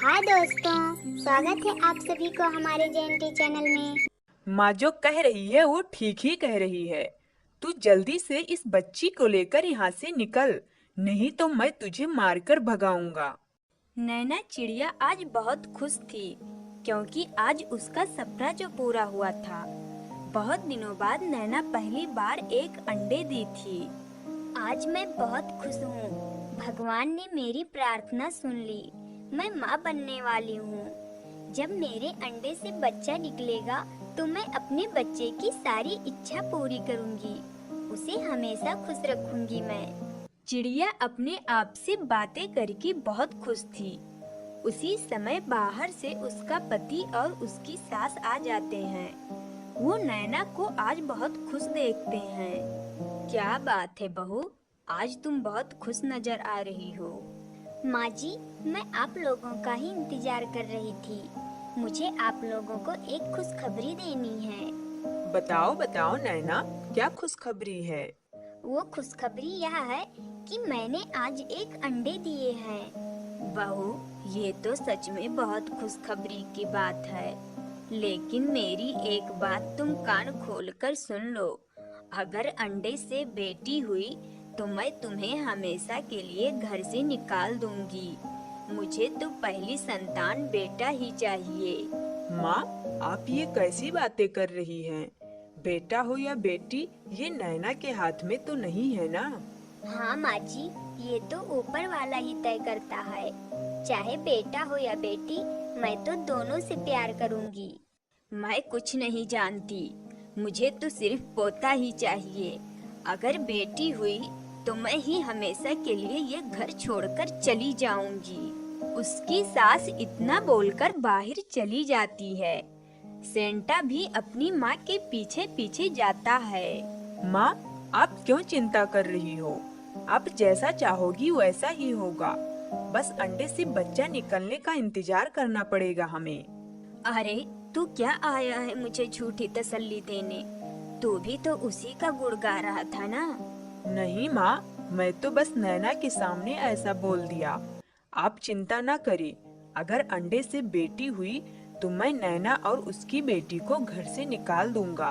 हाय दोस्तों, स्वागत है आप सभी को हमारे जेएनटी चैनल में। माँ जो कह रही है वो ठीक ही कह रही है। तू जल्दी से इस बच्ची को लेकर यहाँ से निकल, नहीं तो मैं तुझे मारकर भगाऊंगा। नैना चिड़िया आज बहुत खुश थी क्योंकि आज उसका सपना जो पूरा हुआ था। बहुत दिनों बाद नैना पहली बार एक अंडे दी थी। आज मैं बहुत खुश हूँ। भगवान ने मेरी प्रार्थना सुन ली। मैं माँ बनने वाली हूँ। जब मेरे अंडे से बच्चा निकलेगा तो मैं अपने बच्चे की सारी इच्छा पूरी करूँगी। उसे हमेशा खुश रखूँगी मैं। चिड़िया अपने आप से बातें करके बहुत खुश थी। उसी समय बाहर से उसका पति और उसकी सास आ जाते हैं। वो नैना को आज बहुत खुश देखते हैं। क्या बात है बहू, आज तुम बहुत खुश नजर आ रही हो। माँ जी, मैं आप लोगों का ही इंतजार कर रही थी। मुझे आप लोगों को एक खुशखबरी देनी है। बताओ बताओ नैना, क्या खुशखबरी है? वो खुशखबरी यह है कि मैंने आज एक अंडे दिए हैं। बहू, ये तो सच में बहुत खुशखबरी की बात है। लेकिन मेरी एक बात तुम कान खोलकर सुन लो। अगर अंडे से बेटी हुई तो मैं तुम्हें हमेशा के लिए घर से निकाल दूंगी। मुझे तो पहली संतान बेटा ही चाहिए। माँ, आप ये कैसी बातें कर रही हैं? बेटा हो या बेटी, ये नैना के हाथ में तो नहीं है ना। हाँ माँ जी, ये तो ऊपर वाला ही तय करता है। चाहे बेटा हो या बेटी, मैं तो दोनों से प्यार करूँगी। मैं कुछ नहीं जानती। मुझे तो सिर्फ पोता ही चाहिए। अगर बेटी हुई तो मैं ही हमेशा के लिए ये घर छोड़कर चली जाऊंगी। उसकी सास इतना बोलकर बाहर चली जाती है। सेंटा भी अपनी माँ के पीछे पीछे जाता है। माँ, आप क्यों चिंता कर रही हो? आप जैसा चाहोगी वैसा ही होगा। बस अंडे से बच्चा निकलने का इंतजार करना पड़ेगा हमें। अरे, तू क्या आया है मुझे झूठी तसल्ली देने? तू भी तो उसी का गुण गा रहा था ना। नहीं माँ, मैं तो बस नैना के सामने ऐसा बोल दिया। आप चिंता ना करें। अगर अंडे से बेटी हुई तो मैं नैना और उसकी बेटी को घर से निकाल दूंगा।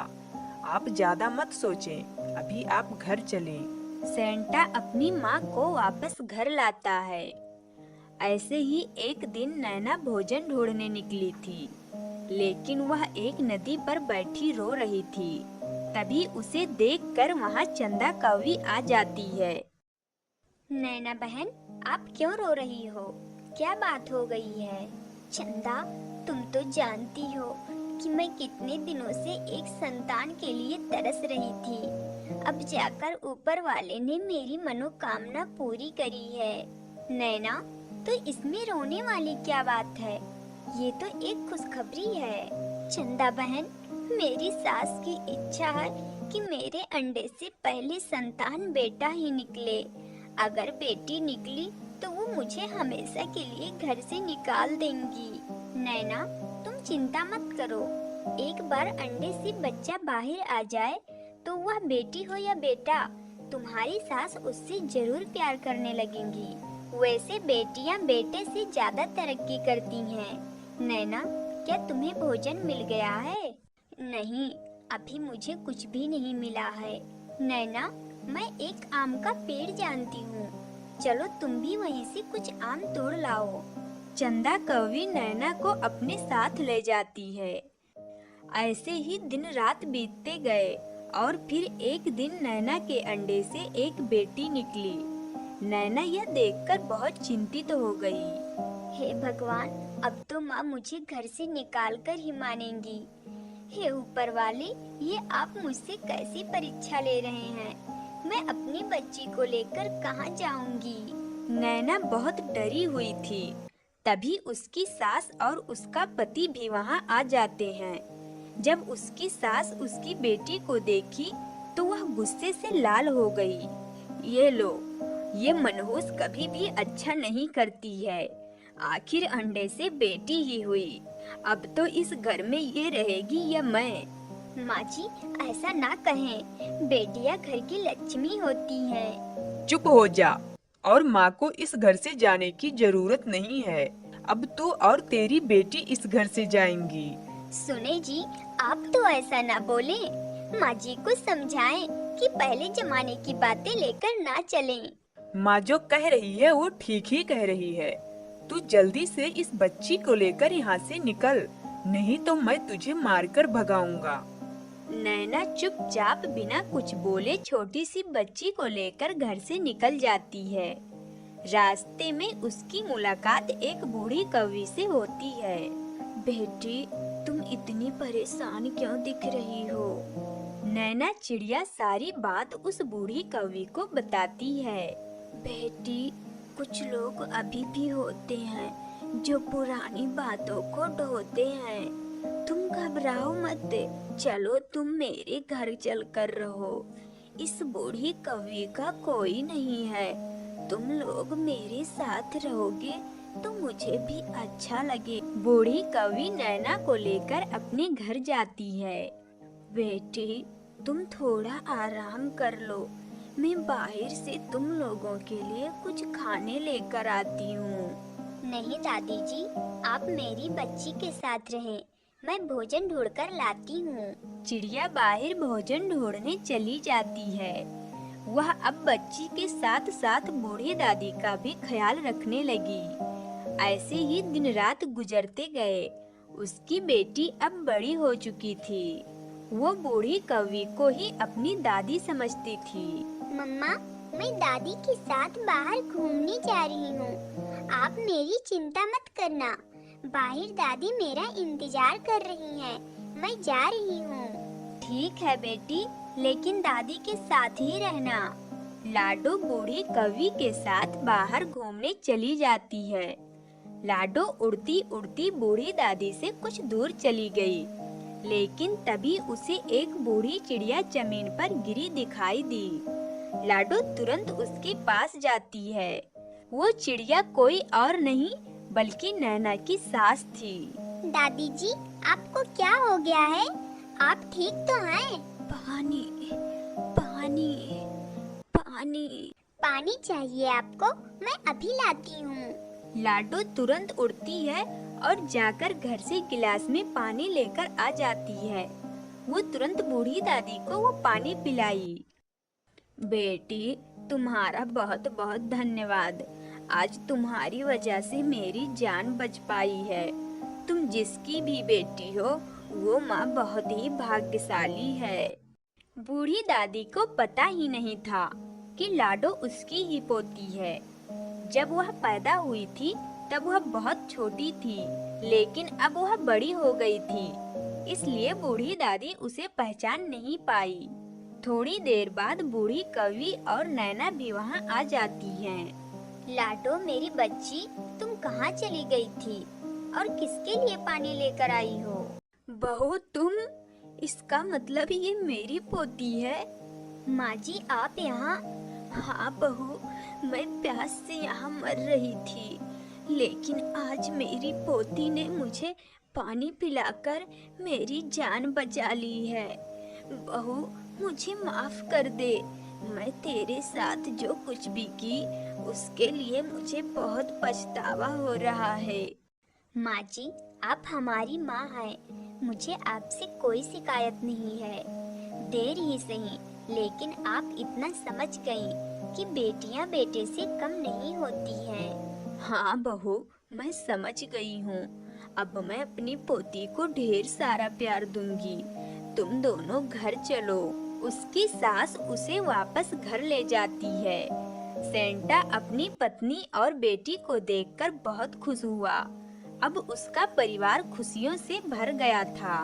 आप ज्यादा मत सोचें। अभी आप घर चलें। सेंटा अपनी माँ को वापस घर लाता है। ऐसे ही एक दिन नैना भोजन ढूंढने निकली थी, लेकिन वह एक नदी पर बैठी रो रही थी। तभी उसे देखकर वहाँ चंदा कौवी आ जाती है। नैना बहन, आप क्यों रो रही हो? क्या बात हो गई है? चंदा, तुम तो जानती हो कि मैं कितने दिनों से एक संतान के लिए तरस रही थी। अब जाकर ऊपर वाले ने मेरी मनोकामना पूरी करी है। नैना, तो इसमें रोने वाली क्या बात है? ये तो एक खुशखबरी है। चंदा बहन, मेरी सास की इच्छा है कि मेरे अंडे से पहली संतान बेटा ही निकले। अगर बेटी निकली तो वो मुझे हमेशा के लिए घर से निकाल देंगी। नैना, तुम चिंता मत करो। एक बार अंडे से बच्चा बाहर आ जाए तो वह बेटी हो या बेटा, तुम्हारी सास उससे जरूर प्यार करने लगेंगी। वैसे बेटियां बेटे से ज्यादा तरक्की करती हैं। नैना, क्या तुम्हें भोजन मिल गया है? नहीं, अभी मुझे कुछ भी नहीं मिला है। नैना, मैं एक आम का पेड़ जानती हूँ। चलो तुम भी वहीं से कुछ आम तोड़ लाओ। चंदा कौवी नैना को अपने साथ ले जाती है। ऐसे ही दिन रात बीतते गए और फिर एक दिन नैना के अंडे से एक बेटी निकली। नैना यह देखकर बहुत चिंतित हो गई। हे भगवान, अब तो माँ मुझे घर से निकाल कर ही मानेंगी। हे ऊपर वाले, ये आप मुझसे कैसी परीक्षा ले रहे हैं? मैं अपनी बच्ची को लेकर कहाँ जाऊंगी? नैना बहुत डरी हुई थी। तभी उसकी सास और उसका पति भी वहाँ आ जाते हैं। जब उसकी सास उसकी बेटी को देखी तो वह गुस्से से लाल हो गई। ये लो, ये मनहूस कभी भी अच्छा नहीं करती है। आखिर अंडे से बेटी ही हुई। अब तो इस घर में ये रहेगी या मैं? माँ जी, ऐसा ना कहें। बेटियां घर की लक्ष्मी होती हैं। चुप हो जा। और माँ को इस घर से जाने की जरूरत नहीं है। अब तू और तेरी बेटी इस घर से जाएंगी। सुने जी, आप तो ऐसा ना बोले। माँ जी को समझाएं कि पहले जमाने की बातें लेकर ना चलें। माँ जो कह रही है वो ठीक ही कह रही है। तू जल्दी से इस बच्ची को लेकर यहाँ से निकल, नहीं तो मैं तुझे मारकर भगाऊंगा। नैना चुपचाप बिना कुछ बोले छोटी सी बच्ची को लेकर घर से निकल जाती है। रास्ते में उसकी मुलाकात एक बूढ़ी कौवी से होती है। बेटी, तुम इतनी परेशान क्यों दिख रही हो? नैना चिड़िया सारी बात उस बूढ़ी कौवी को बताती है। बेटी, कुछ लोग अभी भी होते हैं जो पुरानी बातों को ढोते हैं। तुम घबराओ मत, चलो तुम मेरे घर चल कर रहो। इस बूढ़ी कौवी का कोई नहीं है। तुम लोग मेरे साथ रहोगे तो मुझे भी अच्छा लगे। बूढ़ी कौवी नैना को लेकर अपने घर जाती है। बेटी, तुम थोड़ा आराम कर लो, मैं बाहर से तुम लोगों के लिए कुछ खाने लेकर आती हूँ। नहीं दादी जी, आप मेरी बच्ची के साथ रहें, मैं भोजन ढूंढकर लाती हूँ। चिड़िया बाहर भोजन ढूंढने चली जाती है। वह अब बच्ची के साथ साथ बूढ़ी दादी का भी ख्याल रखने लगी। ऐसे ही दिन रात गुजरते गए। उसकी बेटी अब बड़ी हो चुकी थी। वो बूढ़ी कौवी को ही अपनी दादी समझती थी। मम्मा, मैं दादी के साथ बाहर घूमने जा रही हूँ। आप मेरी चिंता मत करना। बाहर दादी मेरा इंतजार कर रही हैं। मैं जा रही हूँ। ठीक है बेटी, लेकिन दादी के साथ ही रहना। लाडो बूढ़ी कौवी के साथ बाहर घूमने चली जाती है। लाडो उड़ती उड़ती बूढ़ी दादी से कुछ दूर चली गई, लेकिन तभी उसे एक बूढ़ी चिड़िया जमीन पर गिरी दिखाई दी। लाडो तुरंत उसके पास जाती है। वो चिड़िया कोई और नहीं बल्कि नैना की सास थी। दादी जी, आपको क्या हो गया है? आप ठीक तो हैं? पानी, पानी, पानी। पानी चाहिए आपको? मैं अभी लाती हूँ। लाडो तुरंत उड़ती है और जाकर घर से गिलास में पानी लेकर आ जाती है। वो तुरंत बूढ़ी दादी को वो पानी पिलाई। बेटी, तुम्हारा बहुत बहुत धन्यवाद। आज तुम्हारी वजह से मेरी जान बच पाई है। तुम जिसकी भी बेटी हो, वो माँ बहुत ही भाग्यशाली है। बूढ़ी दादी को पता ही नहीं था कि लाडो उसकी ही पोती है। जब वह पैदा हुई थी तब वह बहुत छोटी थी, लेकिन अब वह बड़ी हो गई थी, इसलिए बूढ़ी दादी उसे पहचान नहीं पाई। थोड़ी देर बाद बूढ़ी कौवी और नैना भी वहाँ आ जाती हैं। लाडो, मेरी बच्ची, तुम कहाँ चली गई थी और किसके लिए पानी लेकर आई हो? बहू, तुम? इसका मतलब ये मेरी पोती है? माँ जी, आप यहाँ? हाँ बहू, मैं प्यास से यहाँ मर रही थी, लेकिन आज मेरी पोती ने मुझे पानी पिलाकर मेरी जान बचा ली है। बहू, मुझे माफ कर दे। मैं तेरे साथ जो कुछ भी की उसके लिए मुझे बहुत पछतावा हो रहा है। माँ जी, आप हमारी माँ हैं। मुझे आपसे कोई शिकायत नहीं है। देर ही सही, लेकिन आप इतना समझ गई कि बेटियां बेटे से कम नहीं होती हैं। हाँ बहू, मैं समझ गई हूँ। अब मैं अपनी पोती को ढेर सारा प्यार दूंगी। तुम दोनों घर चलो। उसकी सास उसे वापस घर ले जाती है। सेंटा अपनी पत्नी और बेटी को देखकर बहुत खुश हुआ। अब उसका परिवार खुशियों से भर गया था।